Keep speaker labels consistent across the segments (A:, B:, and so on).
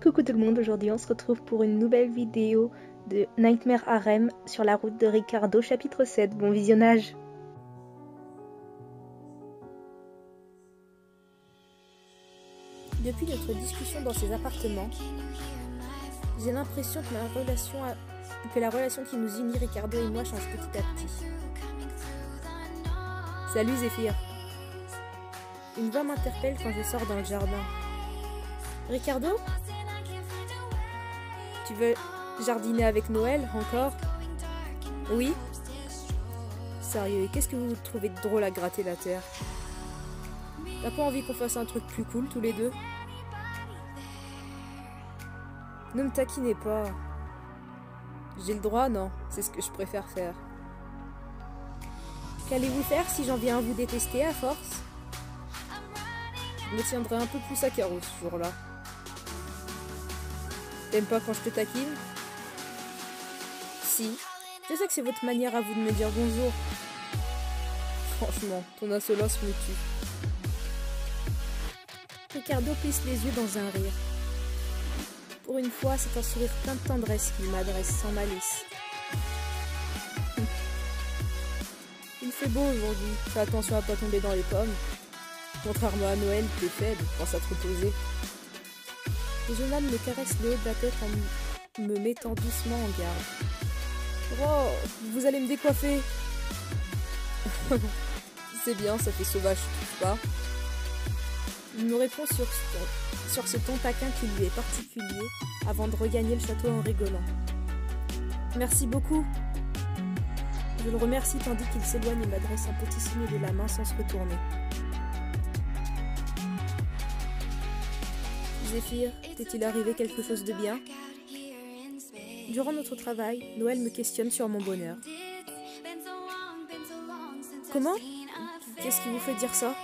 A: Coucou tout le monde, aujourd'hui on se retrouve pour une nouvelle vidéo de Nightmare Harem sur la route de Ricardo chapitre 7. Bon visionnage. Depuis notre discussion dans ses appartements, j'ai l'impression que la relation qui nous unit Ricardo et moi change petit à petit. Salut Zéphyr. Une voix m'interpelle quand je sors dans le jardin. Ricardo ? Tu veux jardiner avec Noël, encore? Oui. Sérieux, qu'est-ce que vous trouvez de drôle à gratter la terre? T'as pas envie qu'on fasse un truc plus cool, tous les deux? Ne me taquinez pas. J'ai le droit, non? C'est ce que je préfère faire. Qu'allez-vous faire si j'en viens à vous détester à force? Je me tiendrai un peu plus à carreau ce jour-là. T'aimes pas quand je te taquine? Si. Je sais que c'est votre manière à vous de me dire bonjour. Franchement, ton insolence me tue. Ricardo plisse les yeux dans un rire. Pour une fois, c'est un sourire plein de tendresse qu'il m'adresse sans malice. Il fait beau aujourd'hui, fais attention à pas tomber dans les pommes. Contrairement à Noël, t'es faible, pense à te reposer. Le jeune homme me caresse le haut de la tête en me mettant doucement en garde. Oh, vous allez me décoiffer. C'est bien, ça fait sauvage, tu trouves pas? Il me répond sur ce ton taquin qui lui est particulier, avant de regagner le château en rigolant. Merci beaucoup. Je le remercie tandis qu'il s'éloigne et m'adresse un petit signe de la main sans se retourner. Zéphyr, t'est-il arrivé quelque chose de bien? Durant notre travail, Noël me questionne sur mon bonheur. Comment? Qu'est-ce qui vous fait dire ça?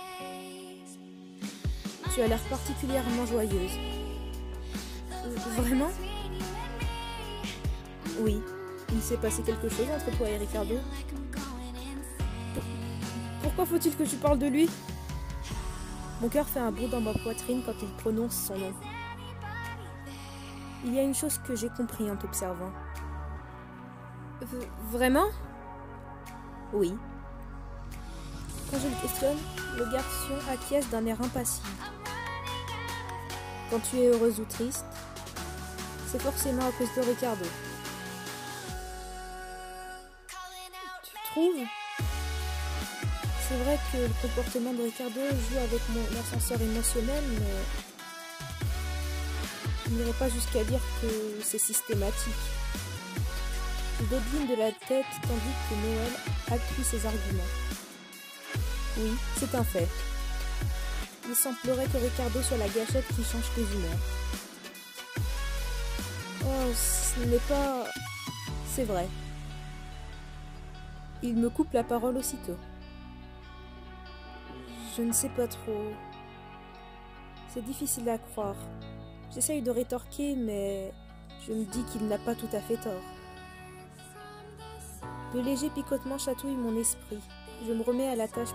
A: Tu as l'air particulièrement joyeuse. Vraiment? Oui. Il s'est passé quelque chose entre toi et Ricardo? Pourquoi faut-il que tu parles de lui? Mon cœur fait un bond dans ma poitrine quand il prononce son nom. Il y a une chose que j'ai compris en t'observant. Vraiment? Oui. Quand je le questionne, le garçon acquiesce d'un air impassible. Quand tu es heureuse ou triste, c'est forcément à cause de Ricardo. Tu trouves? C'est vrai que le comportement de Ricardo joue avec mon ascenseur émotionnel, mais je n'irai pas jusqu'à dire que c'est systématique. Je dodeline de la tête tandis que Noël appuie ses arguments. Oui, c'est un fait. Il semblerait que Ricardo soit la gâchette qui change tes humeurs. Oh, ce n'est pas... C'est vrai. Il me coupe la parole aussitôt. Je ne sais pas trop. C'est difficile à croire. J'essaye de rétorquer, mais je me dis qu'il n'a pas tout à fait tort. De légers picotements chatouillent mon esprit. Je me remets à la tâche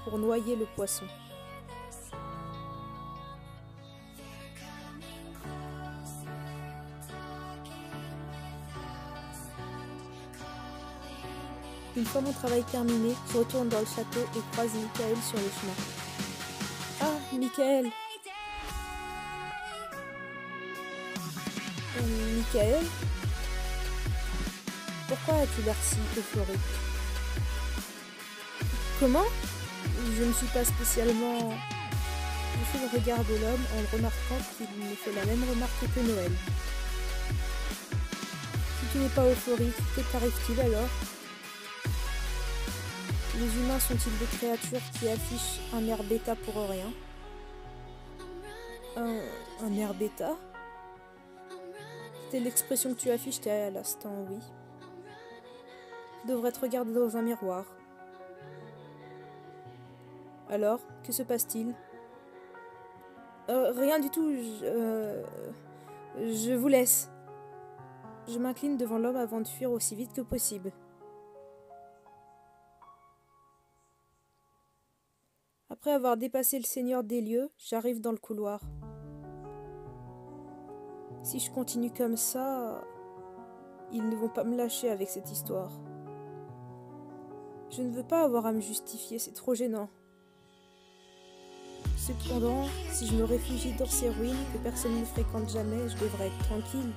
A: pour noyer le poisson. Une fois mon travail terminé, je retourne dans le château et croise Michael sur le chemin. Ah, Michael! Michael? Pourquoi as-tu l'air si euphorique? Comment? Je ne suis pas spécialement... Je fais le regard de l'homme en remarquant qu'il me fait la même remarque que Noël. Si tu n'es pas euphorique, que t'arrive-t-il alors? Les humains sont-ils des créatures qui affichent un air bêta pour rien? Un air bêta? C'était l'expression que tu affiches à l'instant, oui. Tu devrais te regarder dans un miroir. Alors, que se passe-t-il? Rien du tout, je vous laisse. Je m'incline devant l'homme avant de fuir aussi vite que possible. Après avoir dépassé le seigneur des lieux, j'arrive dans le couloir. Si je continue comme ça, ils ne vont pas me lâcher avec cette histoire. Je ne veux pas avoir à me justifier, c'est trop gênant. Cependant, si je me réfugie dans ces ruines que personne ne fréquente jamais, je devrais être tranquille.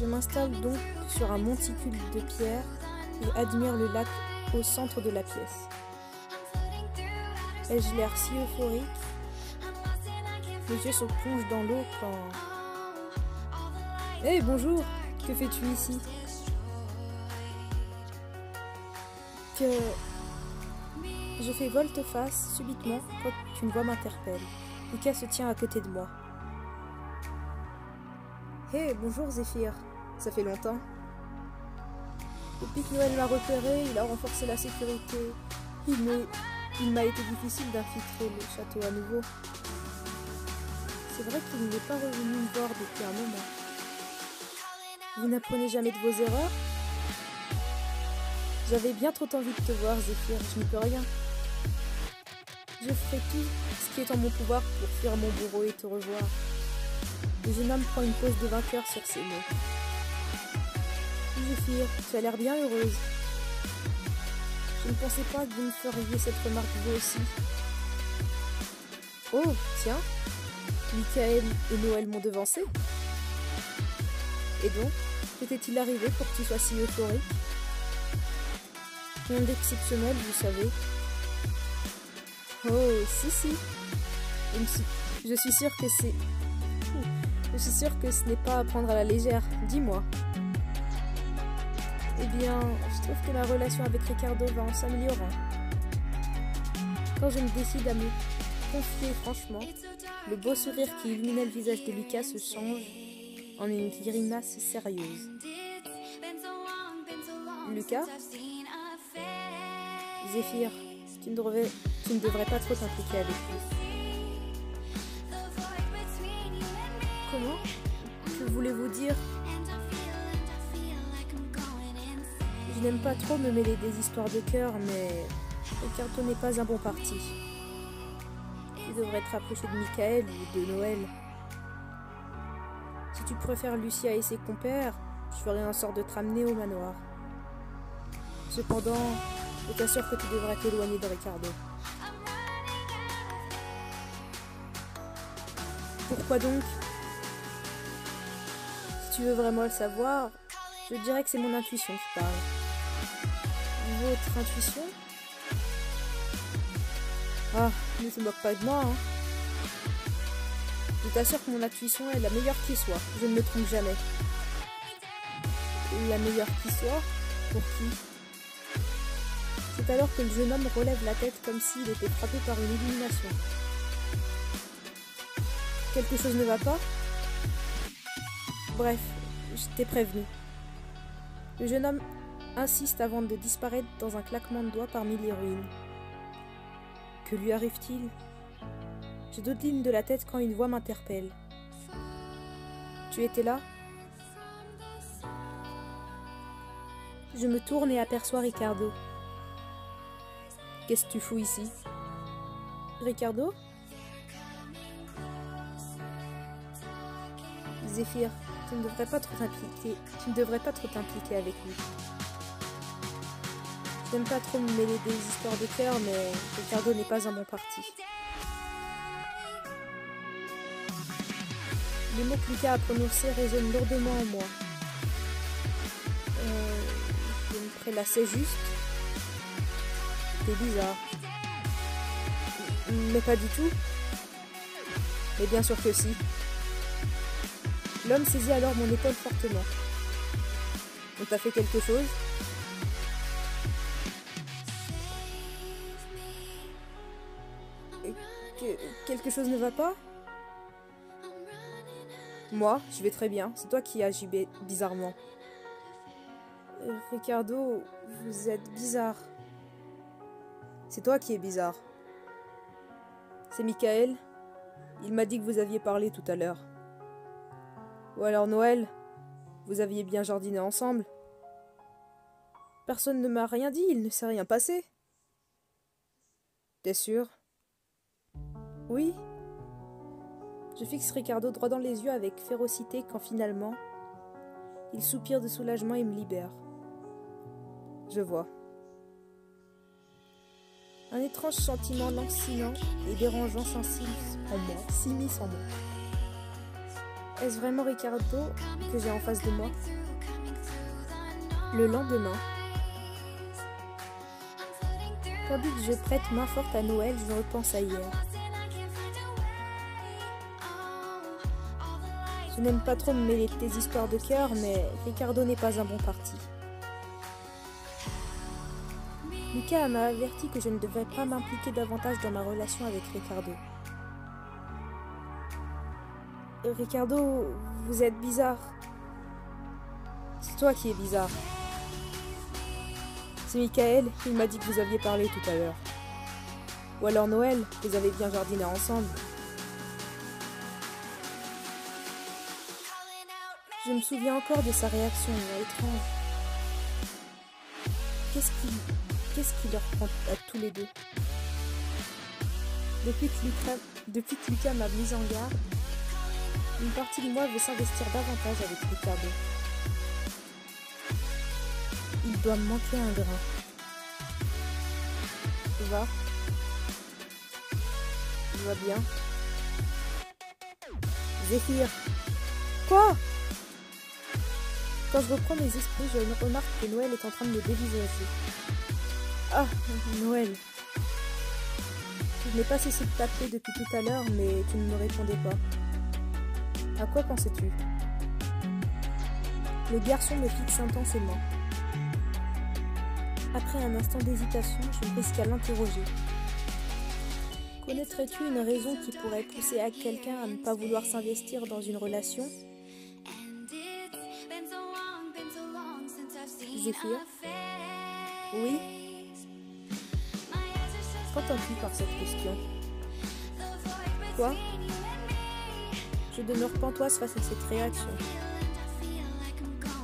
A: Je m'installe donc sur un monticule de pierre et admire le lac au centre de la pièce. Ai-je l'air si euphorique? Mes yeux se plongent dans l'eau quand... Hé, bonjour! Que fais-tu ici? Je fais volte-face subitement quand une voix m'interpelle. Lucas se tient à côté de moi. Hé, bonjour Zéphyr. Ça fait longtemps. Depuis que Noël m'a repéré, il a renforcé la sécurité. Il m'a été difficile d'infiltrer le château à nouveau. C'est vrai qu'il n'est pas revenu me voir depuis un moment. Vous n'apprenez jamais de vos erreurs? J'avais bien trop envie de te voir, Zéphyr, je n'y peux rien. Je ferai tout ce qui est en mon pouvoir pour fuir mon bourreau et te revoir. Le jeune homme prend une pose de vainqueur sur ses mots. Zéphyr, tu as l'air bien heureuse. Je ne pensais pas que vous me feriez cette remarque vous aussi. Oh, tiens, Michael et Noël m'ont devancé. Et donc, que t'est-il arrivé pour que tu sois si euphorique? Rien d'exceptionnel, vous savez. Oh, si. Je suis sûre que c'est... Je suis sûre que ce n'est pas à prendre à la légère. Dis-moi. Eh bien, je trouve que ma relation avec Ricardo va en s'améliorant. Quand je me décide à me confier franchement, le beau sourire qui illuminait le visage de Lucas se change en une grimace sérieuse. Lucas? Zéphyr, tu ne devrais pas trop t'impliquer avec lui. Comment? Que voulez-vous dire? Je n'aime pas trop me mêler des histoires de cœur, mais Ricardo n'est pas un bon parti. Tu devrais te rapprocher de Michael ou de Noël. Si tu préfères Lucia et ses compères, je ferai en sorte de te ramener au manoir. Cependant, je t'assure que tu devrais t'éloigner de Ricardo. Pourquoi donc? Si tu veux vraiment le savoir, je dirais que c'est mon intuition qui parle. Votre intuition? Ah, ne se moque pas de moi, hein. Je t'assure que mon intuition est la meilleure qui soit. Je ne me trompe jamais. La meilleure qui soit? Pour qui? C'est alors que le jeune homme relève la tête comme s'il était frappé par une illumination. Quelque chose ne va pas? Bref, je t'ai prévenu. Le jeune homme insiste avant de disparaître dans un claquement de doigts parmi les ruines. Que lui arrive-t-il? Je dodeline de la tête quand une voix m'interpelle. Tu étais là? Je me tourne et aperçois Ricardo. Qu'est-ce que tu fous ici? Ricardo? Zéphyr, tu ne devrais pas trop t'impliquer avec lui. Je n'aime pas trop me mêler des histoires de cœur, mais Ricardo n'est pas un bon parti. Les mots que Lucas a prononcés résonnent lourdement en moi. Je me prélassais juste. C'était bizarre. Mais pas du tout. Mais bien sûr que si. L'homme saisit alors mon épaule fortement. On t'a fait quelque chose? Quelque chose ne va pas? Moi, je vais très bien. C'est toi qui agis bizarrement. Ricardo, vous êtes bizarre. C'est toi qui es bizarre. C'est Michael. Il m'a dit que vous aviez parlé tout à l'heure. Ou alors Noël, vous aviez bien jardiné ensemble. Personne ne m'a rien dit, il ne s'est rien passé. T'es sûr? Oui. Je fixe Ricardo droit dans les yeux avec férocité quand finalement, il soupire de soulagement et me libère. Je vois. Un étrange sentiment lancinant et dérangeant s'immisce en moi. Est-ce vraiment Ricardo que j'ai en face de moi? Le lendemain, tandis que je prête main forte à Noël, je repense à hier. Je n'aime pas trop me mêler de tes histoires de cœur, mais Ricardo n'est pas un bon parti. Lucas m'a averti que je ne devais pas m'impliquer davantage dans ma relation avec Ricardo. Ricardo, vous êtes bizarre. C'est toi qui es bizarre. C'est Michael, il m'a dit que vous aviez parlé tout à l'heure. Ou alors Noël, vous avez bien jardiné ensemble. Je me souviens encore de sa réaction étrange. Qu'est-ce qui leur prend à tous les deux? Depuis que Lucas m'a mise en garde, une partie de moi veut s'investir davantage avec Ricardo. Il doit me manquer un grain. Tu vas? Tu vas bien? Zéphyr! Quoi? Quand je reprends mes esprits, je remarque que Noël est en train de me dévisager. Ah, Noël. Je n'ai pas cessé de t'appeler depuis tout à l'heure, mais tu ne me répondais pas. À quoi pensais-tu? Le garçon me fixe intensément. Après un instant d'hésitation, je me risque à l'interroger. Connaîtrais-tu une raison qui pourrait pousser à quelqu'un à ne pas vouloir s'investir dans une relation? Zéphyr? Oui? Qu'entends-tu par cette question? Quoi? Je demeure pantoise face à cette réaction.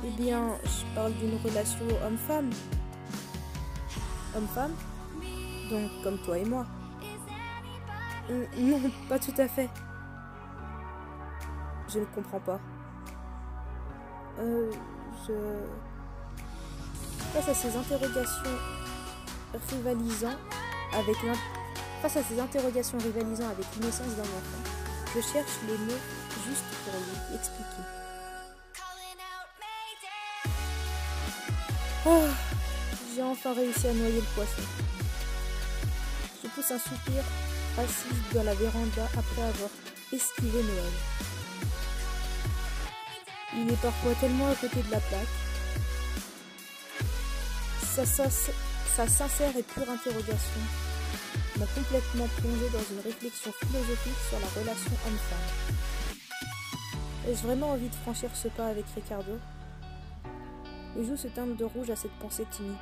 A: Eh bien, je parle d'une relation homme-femme. Homme-femme? Donc comme toi et moi. Non, pas tout à fait. Je ne comprends pas. Face à ces interrogations rivalisant avec l'innocence d'un enfant, je cherche les mots justes pour lui expliquer. Oh, j'ai enfin réussi à noyer le poisson. Je pousse un soupir assise dans la véranda après avoir esquivé Noël. Il est parfois tellement à côté de la plaque. Sa sincère et pure interrogation m'a complètement plongé dans une réflexion philosophique sur la relation homme-femme. Ai-je vraiment envie de franchir ce pas avec Ricardo? Les joues se teintent de rouge à cette pensée timide.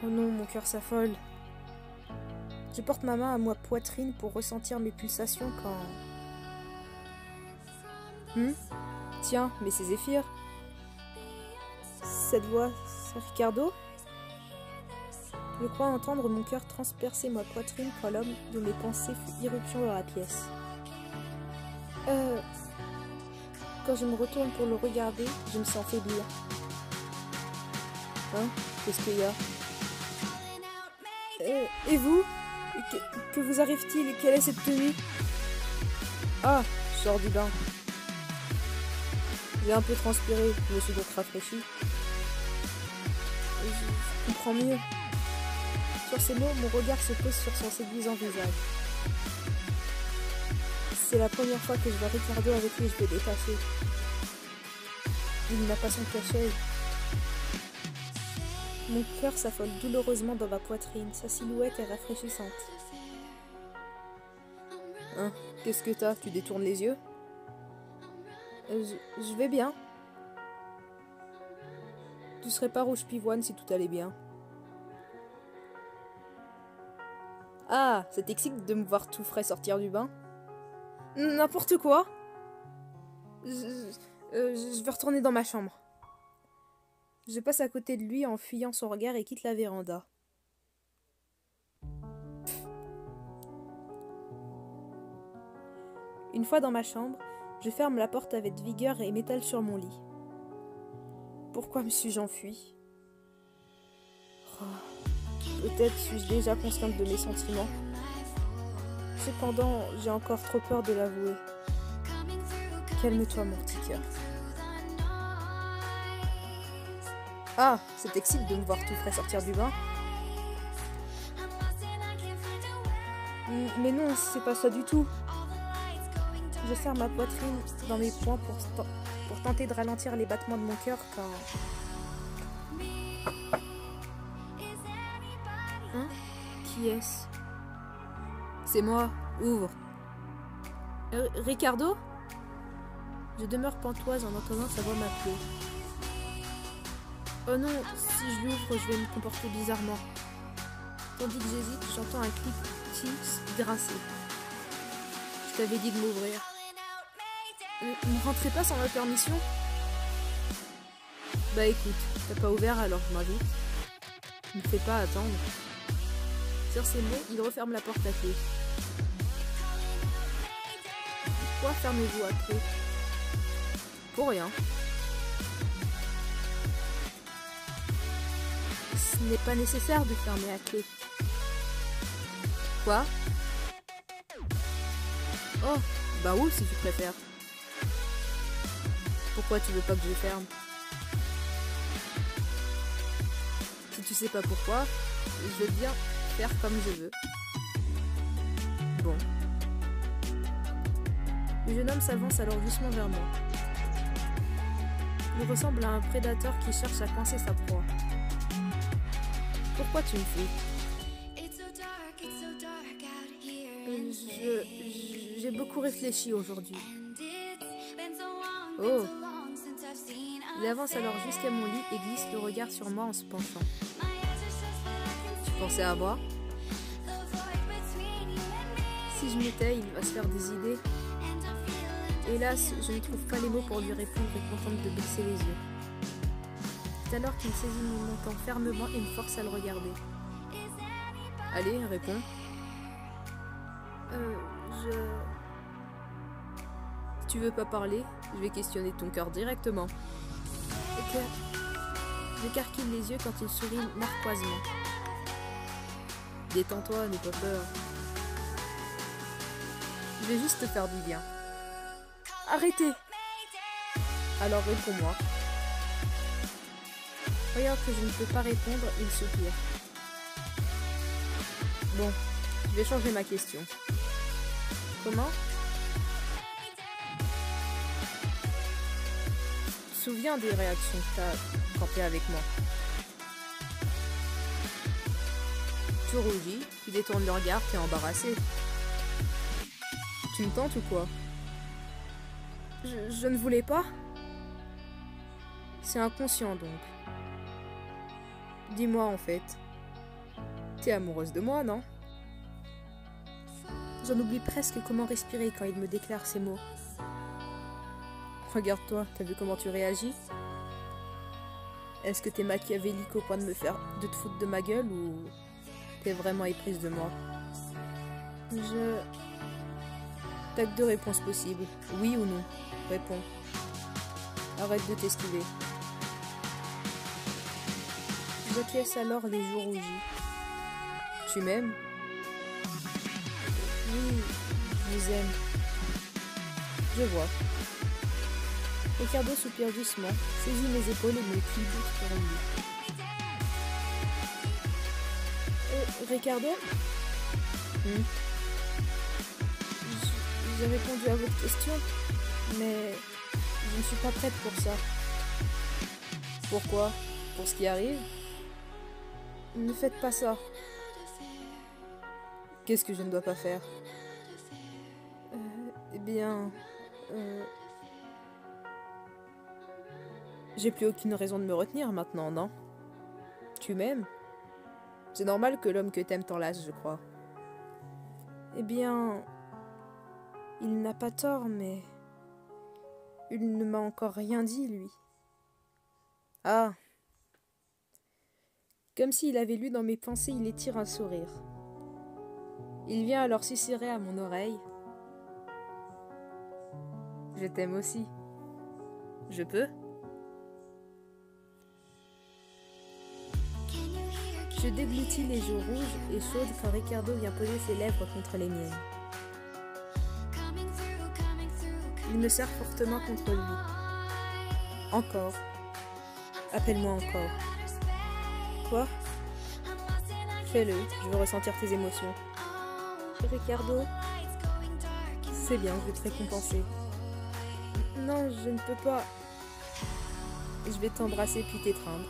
A: Oh non, mon cœur s'affole. Je porte ma main à ma poitrine pour ressentir mes pulsations quand... Tiens, mais c'est Zéphyr. Cette voix, c'est Ricardo? Je crois entendre mon cœur transpercer ma poitrine quand l'homme de mes pensées fait irruption dans la pièce. Quand je me retourne pour le regarder, je me sens faiblir. Hein? Qu'est-ce qu'il y a? Et vous? Que vous arrive-t-il? Quelle est cette tenue? Ah, je sors du bain. J'ai un peu transpiré, je me suis donc rafraîchi. Je comprends mieux. Sur ces mots, mon regard se pose sur son séduisant visage. C'est la première fois que je vois Ricardo avec lui, je vais détacher. Il n'a pas son cachet. Mon cœur s'affole douloureusement dans ma poitrine, sa silhouette est rafraîchissante. Hein? Qu'est-ce que t'as? Tu détournes les yeux? Je vais bien. Tu serais pas rouge pivoine si tout allait bien. Ah, ça t'excite de me voir tout frais sortir du bain? N'importe quoi. Je vais retourner dans ma chambre. Je passe à côté de lui en fuyant son regard et quitte la véranda. Une fois dans ma chambre, je ferme la porte avec vigueur et m'étale sur mon lit. Pourquoi me suis-je enfuie? Oh, peut-être suis-je déjà consciente de mes sentiments. Cependant, j'ai encore trop peur de l'avouer. Calme-toi, mon petit cœur. Ah, ça t'excite de me voir tout frais sortir du bain? Mais non, c'est pas ça du tout. Je serre ma poitrine dans mes poings pour tenter de ralentir les battements de mon cœur quand... Hein? Qui est-ce? C'est moi, ouvre. Ricardo? Je demeure pantoise en entendant sa voix m'appeler. Oh non, si je l'ouvre, je vais me comporter bizarrement. Tandis que j'hésite, j'entends un clic grincer. Je t'avais dit de m'ouvrir. Ne rentrez pas sans ma permission? Bah écoute, t'as pas ouvert alors je m'invite. Ne me fais pas attendre. Sur ces mots, il referme la porte à clé. Pourquoi fermez-vous à clé? Pour rien. Ce n'est pas nécessaire de fermer à clé. Quoi? Oh, bah oui si tu préfères. Pourquoi tu veux pas que je ferme? Si tu sais pas pourquoi, je veux bien faire comme je veux. Bon. Le jeune homme s'avance alors doucement vers moi. Il ressemble à un prédateur qui cherche à coincer sa proie. Pourquoi tu me fuis? J'ai beaucoup réfléchi aujourd'hui. Oh! Il avance alors jusqu'à mon lit et glisse le regard sur moi en se penchant. Tu pensais à moi? Si je m'étais, il va se faire des idées. Hélas, je ne trouve pas les mots pour lui répondre et contente de baisser les yeux. C'est alors qu'il saisit mon menton fermement et me force à le regarder. Allez, réponds. Si tu veux pas parler, je vais questionner ton cœur directement. J'écarquille les yeux quand il sourit narquoisement. Détends-toi, n'aie pas peur. Je vais juste te faire du bien. Arrêtez! Alors réponds-moi. Voyant que je ne peux pas répondre, il soupire. Bon, je vais changer ma question. Comment? Tu te souviens des réactions que t'as quand t'es avec moi? Tu rougis, tu détournes le regard, t'es embarrassé. Tu me tentes ou quoi? Je ne voulais pas. C'est inconscient donc. Dis-moi en fait. T'es amoureuse de moi, non? J'en oublie presque comment respirer quand il me déclare ces mots. Regarde-toi, t'as vu comment tu réagis? Est-ce que t'es machiavélique au point de te foutre de ma gueule ou t'es vraiment éprise de moi? T'as que deux réponses possibles. Oui ou non. Réponds. Arrête de t'esquiver. J'acquiesce alors les joues rougies. Tu m'aimes? Oui, je vous aime. Je vois. Ricardo soupire doucement, saisit mes épaules et me plie sur lui. Ricardo? J'ai répondu à votre question, mais je ne suis pas prête pour ça. Pourquoi? Pour ce qui arrive? Ne faites pas ça. Qu'est-ce que je ne dois pas faire? Eh bien... J'ai plus aucune raison de me retenir maintenant, non? Tu m'aimes? C'est normal que l'homme que t'aimes t'enlace, je crois. Eh bien... Il n'a pas tort, mais... Il ne m'a encore rien dit, lui. Ah! Comme s'il avait lu dans mes pensées, il étire un sourire. Il vient alors susurrer à mon oreille. Je t'aime aussi. Je peux? Je déglutis les joues rouges et chaudes quand Ricardo vient poser ses lèvres contre les miennes. Il me serre fortement contre lui. Encore. Appelle-moi encore. Quoi? Fais-le, je veux ressentir tes émotions. Ricardo? C'est bien, je vais te récompenser. Non, je ne peux pas. Je vais t'embrasser puis t'étreindre.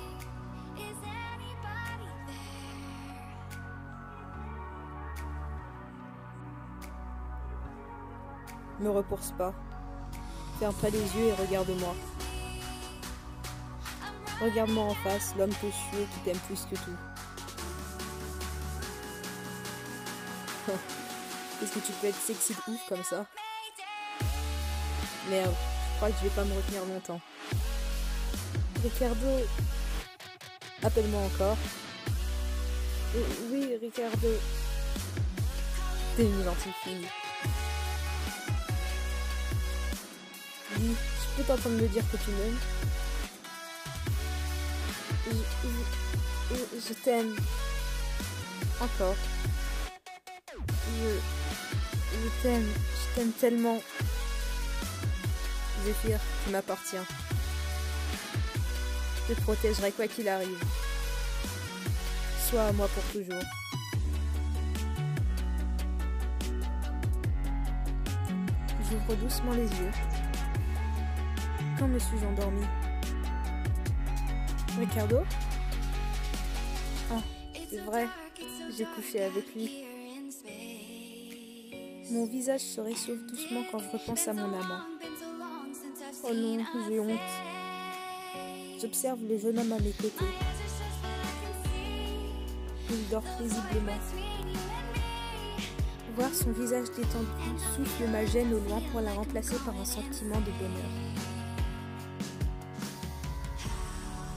A: Me repousse pas. Ferme pas les yeux et regarde-moi. Regarde-moi en face, l'homme que je suis et qui t'aime plus que tout. Est-ce que tu peux être sexy de ouf comme ça? Merde, je crois que je vais pas me retenir longtemps. Ricardo... Appelle-moi encore. Oui, Ricardo. T'es une gentille fille. Dis, je peux t'entendre me dire que tu m'aimes? Je t'aime. Encore. Je t'aime tellement. Zéphyr, tu m'appartiens. Je te protégerai quoi qu'il arrive. Sois à moi pour toujours. J'ouvre doucement les yeux. Quand me suis-je endormie? Ricardo? Ah, c'est vrai, j'ai couché avec lui. Mon visage se réchauffe doucement quand je repense à mon amant. Oh non, j'ai honte. J'observe le jeune homme à mes côtés. Il dort paisiblement. Voir son visage détendu souffle ma gêne au loin pour la remplacer par un sentiment de bonheur.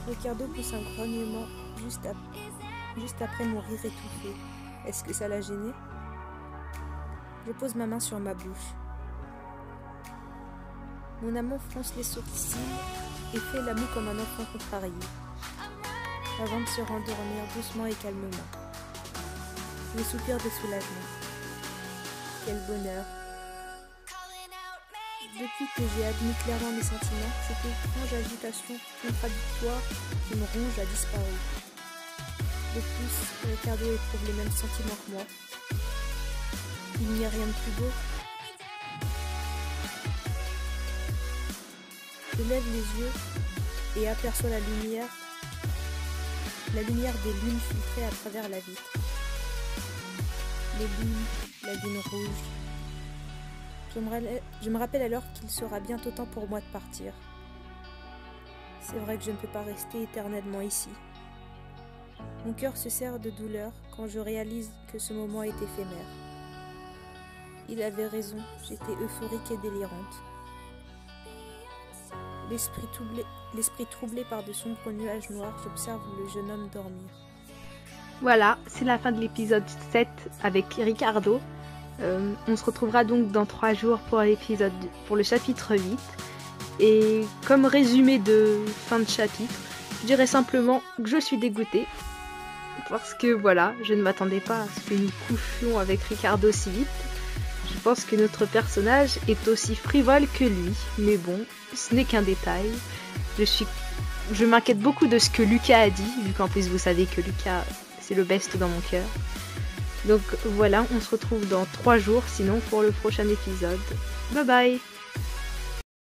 A: Ricardo pousse un grognement juste après mon rire étouffé. Est-ce que ça l'a gêné? Je pose ma main sur ma bouche. Mon amant fronce les sourcils et fait la moue comme un enfant contrarié, avant de se rendormir doucement et calmement. Je soupire de soulagement. Quel bonheur! Depuis que j'ai admis clairement mes sentiments, cette étrange agitation contradictoire qui me ronge a disparu. De plus, Ricardo éprouve les mêmes sentiments que moi. Il n'y a rien de plus beau. Je lève les yeux et aperçois la lumière des lunes filtrées à travers la vitre. Les lunes, la lune rouge. Je me rappelle alors qu'il sera bientôt temps pour moi de partir. C'est vrai que je ne peux pas rester éternellement ici. Mon cœur se serre de douleur quand je réalise que ce moment est éphémère. Il avait raison, j'étais euphorique et délirante. L'esprit troublé par de sombres nuages noirs, j'observe le jeune homme dormir.
B: Voilà, c'est la fin de l'épisode 7 avec Ricardo. On se retrouvera donc dans 3 jours pour le chapitre 8. Et comme résumé de fin de chapitre, je dirais simplement que je suis dégoûtée. Parce que voilà, je ne m'attendais pas à ce que nous couchions avec Ricardo si vite. Je pense que notre personnage est aussi frivole que lui. Mais bon, ce n'est qu'un détail. Je m'inquiète beaucoup de ce que Lucas a dit, vu qu'en plus vous savez que Lucas, c'est le best dans mon cœur. Donc voilà, on se retrouve dans 3 jours sinon pour le prochain épisode. Bye bye!